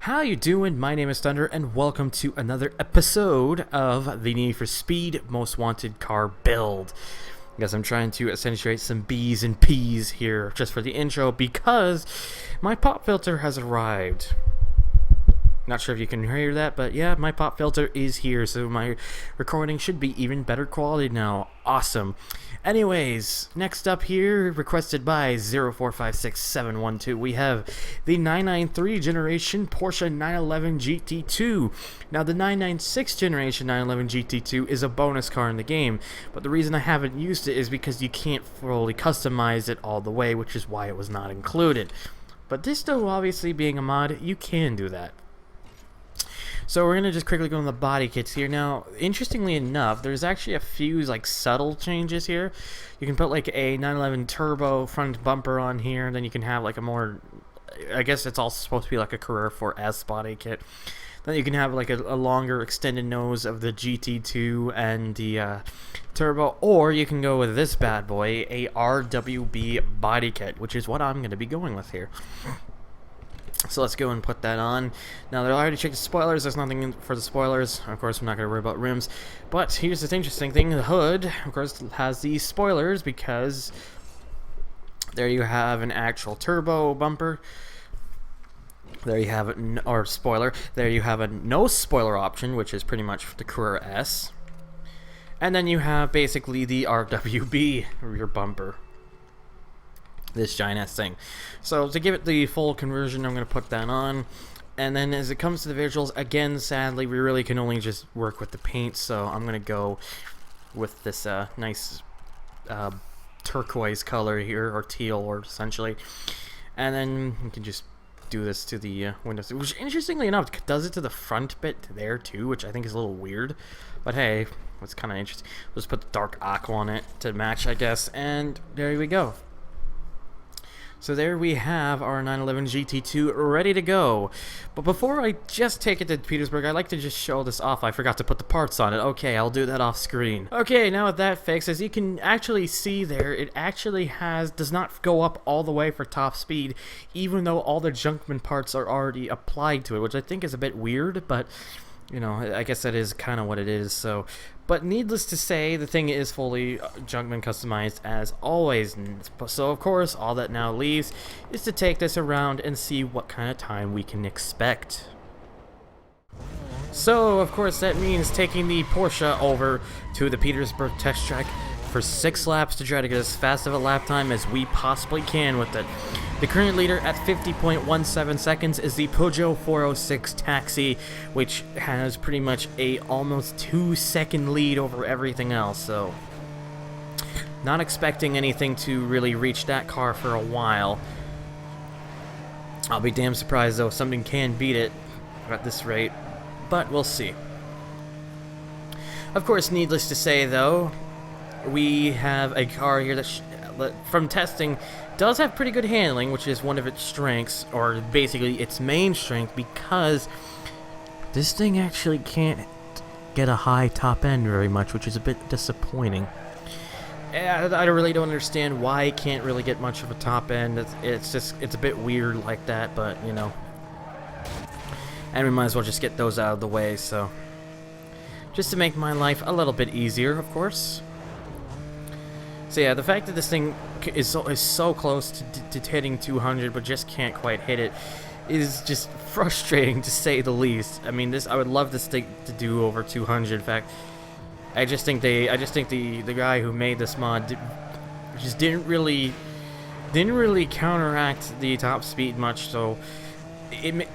How you doing? My name is Thunder, and welcome to another episode of the Need for Speed Most Wanted Car Build. I guess I'm trying to accentuate some B's and P's here just for the intro because my pop filter has arrived. Not sure if you can hear that, but yeah, my pop filter is here, so my recording should be even better quality now. Awesome. Anyways, next up here, requested by 0456712, we have the 993 generation Porsche 911 GT2. Now, the 996 generation 911 GT2 is a bonus car in the game, but the reason I haven't used it is because you can't fully customize it all the way, which is why it was not included. But this, though, obviously being a mod, you can do that. So we're going to just quickly go on the body kits here. Now, interestingly enough, there's actually a few like subtle changes here. You can put like a 911 turbo front bumper on here, and then you can have like a more, I guess it's all supposed to be like a Career 4S body kit. Then you can have like a longer extended nose of the GT2 and the turbo, or you can go with this bad boy, a RWB body kit, which is what I'm going to be going with here. So let's go and put that on. Now, they're already checked the spoilers. There's nothing for the spoilers. Of course, I'm not going to worry about rims. But here's the interesting thing. The hood, of course, has these spoilers because there you have an actual turbo bumper. There you have it, or spoiler. There you have a no spoiler option, which is pretty much the Career S. And then you have basically the RWB rear bumper. This giant ass thing. So to give it the full conversion, I'm going to put that on. And then as it comes to the visuals, again, sadly, we really can only just work with the paint. So I'm going to go with this nice turquoise color here, or teal, or essentially. And then you can just do this to the windows, which interestingly enough does it to the front bit there too, which I think is a little weird. But hey, it's kind of interesting. Let's put the dark aqua on it to match, I guess. And there we go. So there we have our 911 GT2 ready to go. But before I just take it to Petersburg, I'd like to just show this off. I forgot to put the parts on it. Okay, I'll do that off screen. Okay, now with that fixed, as you can actually see there, it actually does not go up all the way for top speed, even though all the Junkman parts are already applied to it, which I think is a bit weird, but you know, I guess that is kind of what it is. So, but needless to say, the thing is fully Junkman customized as always. So of course, all that now leaves is to take this around and see what kind of time we can expect. So of course, that means taking the Porsche over to the Petersburg test track for 6 laps to try to get as fast of a lap time as we possibly can with it. The current leader at 50.17 seconds is the Peugeot 406 Taxi, which has pretty much a almost 2-second lead over everything else, so not expecting anything to really reach that car for a while. I'll be damn surprised though if something can beat it at this rate, but we'll see. Of course, needless to say though, we have a car here that from testing does have pretty good handling, which is one of its strengths, or basically its main strength, because this thing actually can't get a high top end very much, which is a bit disappointing. I really don't understand why it can't really get much of a top end. It's a bit weird like that, but you know, and we might as well just get those out of the way, so just to make my life a little bit easier, of course. So yeah, the fact that this thing is so close to hitting 200 but just can't quite hit it is just frustrating to say the least. I mean, I would love this thing to do over 200. In fact, I just think the guy who made this mod just didn't really counteract the top speed much. So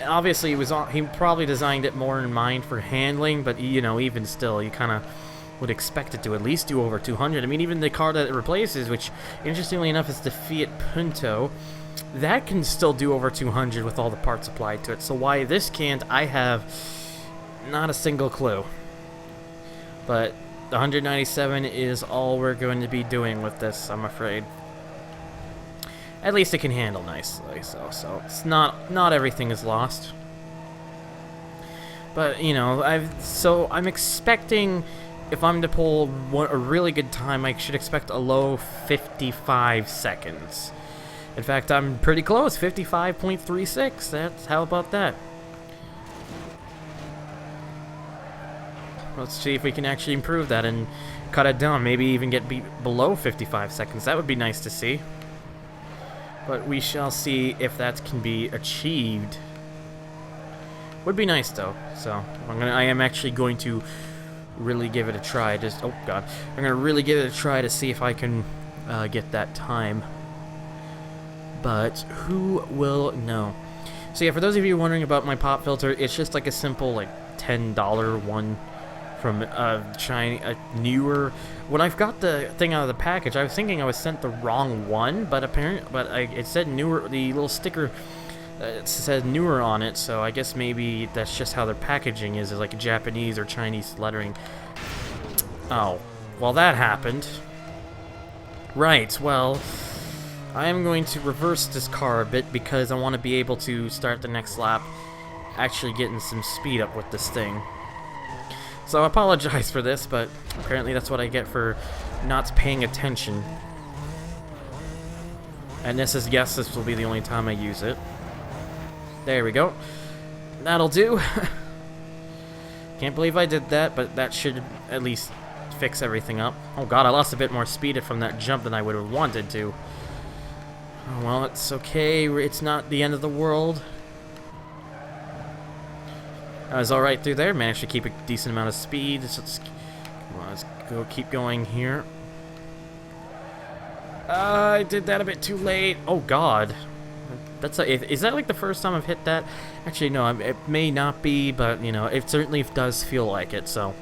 obviously he probably designed it more in mind for handling, but you know, even still, you kind of would expect it to at least do over 200. I mean, even the car that it replaces, which interestingly enough is the Fiat Punto, that can still do over 200 with all the parts applied to it. So why this can't, I have not a single clue. But the 197 is all we're going to be doing with this, I'm afraid. At least it can handle nicely, so it's not everything is lost. But you know, I'm expecting, if I'm to pull a really good time, I should expect a low 55 seconds. In fact, I'm pretty close, 55.36. How about that? Let's see if we can actually improve that and cut it down. Maybe even get below 55 seconds. That would be nice to see. But we shall see if that can be achieved. Would be nice though. So I am actually going to really give it a try. Oh god, I'm gonna really give it a try to see if I can get that time. But who will know? So yeah, for those of you wondering about my pop filter, it's just like a simple like $10 one from a newer. When I've got the thing out of the package, I was thinking I was sent the wrong one, but it said newer. The little sticker it said newer on it, so I guess maybe that's just how their packaging is like Japanese or Chinese lettering. Oh, well that happened. Right, well, I am going to reverse this car a bit because I want to be able to start the next lap actually getting some speed up with this thing. So I apologize for this, but apparently that's what I get for not paying attention. And this will be the only time I use it. There we go. That'll do. Can't believe I did that, but that should at least fix everything up. Oh god, I lost a bit more speed from that jump than I would have wanted to. Oh, well, it's okay. It's not the end of the world. I was alright through there. Managed to keep a decent amount of speed. So let's go keep going here. I did that a bit too late. Oh god. Is that like the first time I've hit that? Actually, no, it may not be, but, you know, it certainly does feel like it, so.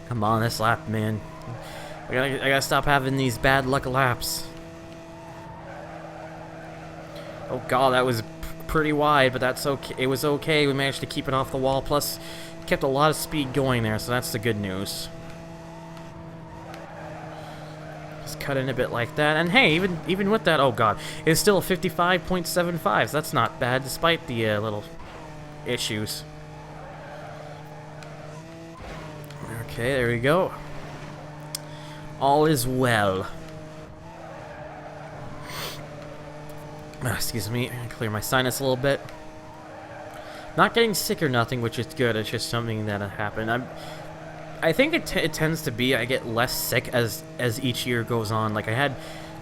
Come on, this lap, man. I gotta stop having these bad luck laps. Oh god, that was pretty wide, but that's okay. It was okay. We managed to keep it off the wall, plus kept a lot of speed going there, so that's the good news. Just cut in a bit like that, and hey, even with that, oh god, it's still 55.75, so that's not bad, despite the little issues. Okay, there we go. All is well. Excuse me, clear my sinus a little bit. Not getting sick or nothing, which is good. It's just something that happened. I think it tends to be I get less sick as each year goes on. Like I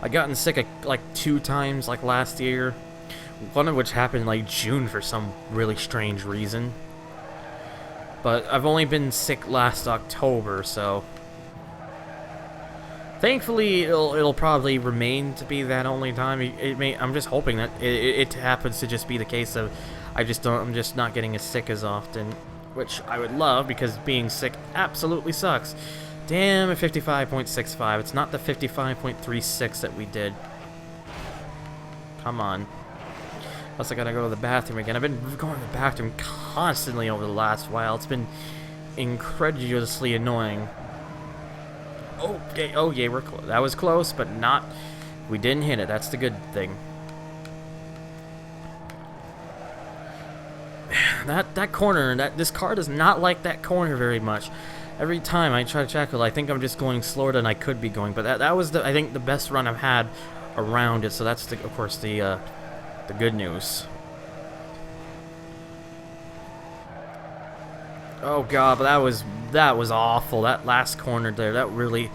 gotten sick like 2 times like last year. One of which happened like June for some really strange reason. But I've only been sick last October, so thankfully it'll probably remain to be that only time. I'm just hoping that it happens to just be the case of I'm just not getting as sick as often, which I would love because being sick absolutely sucks. Damn, at 55.65. It's not the 55.36 that we did. Come on. Plus I gotta go to the bathroom again. I've been going to the bathroom constantly over the last while. It's been incredulously annoying. Okay, oh yeah, we're close. That was close, but not. We didn't hit it. That's the good thing. That corner, this car does not like that corner very much. Every time I try to tackle, I think I'm just going slower than I could be going. But that was I think the best run I've had around it. So that's of course the good news. Oh god, but that was awful. That last corner there, that really,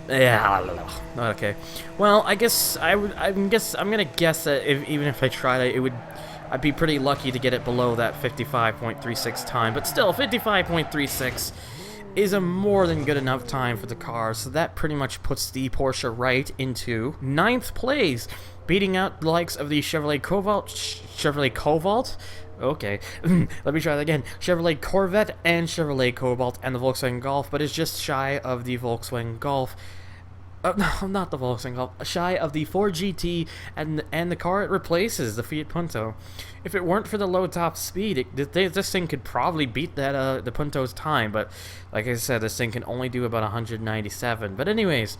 yeah. Okay, well, I guess I'm gonna guess that even if I tried it, I'd be pretty lucky to get it below that 55.36 time. But still, 55.36 is a more than good enough time for the car. So that pretty much puts the Porsche right into 9th place, beating out the likes of the Chevrolet Cobalt. Okay, let me try that again. Chevrolet Corvette and Chevrolet Cobalt and the Volkswagen Golf, but it's just shy of the Volkswagen Golf. No, not the Volkswagen Golf. Shy of the Ford GT and the car it replaces, the Fiat Punto. If it weren't for the low top speed, this thing could probably beat that the Punto's time. But like I said, this thing can only do about 197. But anyways,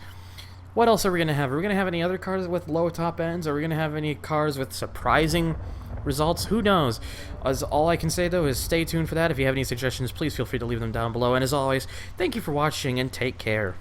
what else are we gonna have? Are we gonna have any other cars with low top ends? Are we gonna have any cars with surprising results? Who knows? As all I can say though is stay tuned for that. If you have any suggestions, please feel free to leave them down below. And as always, thank you for watching and take care.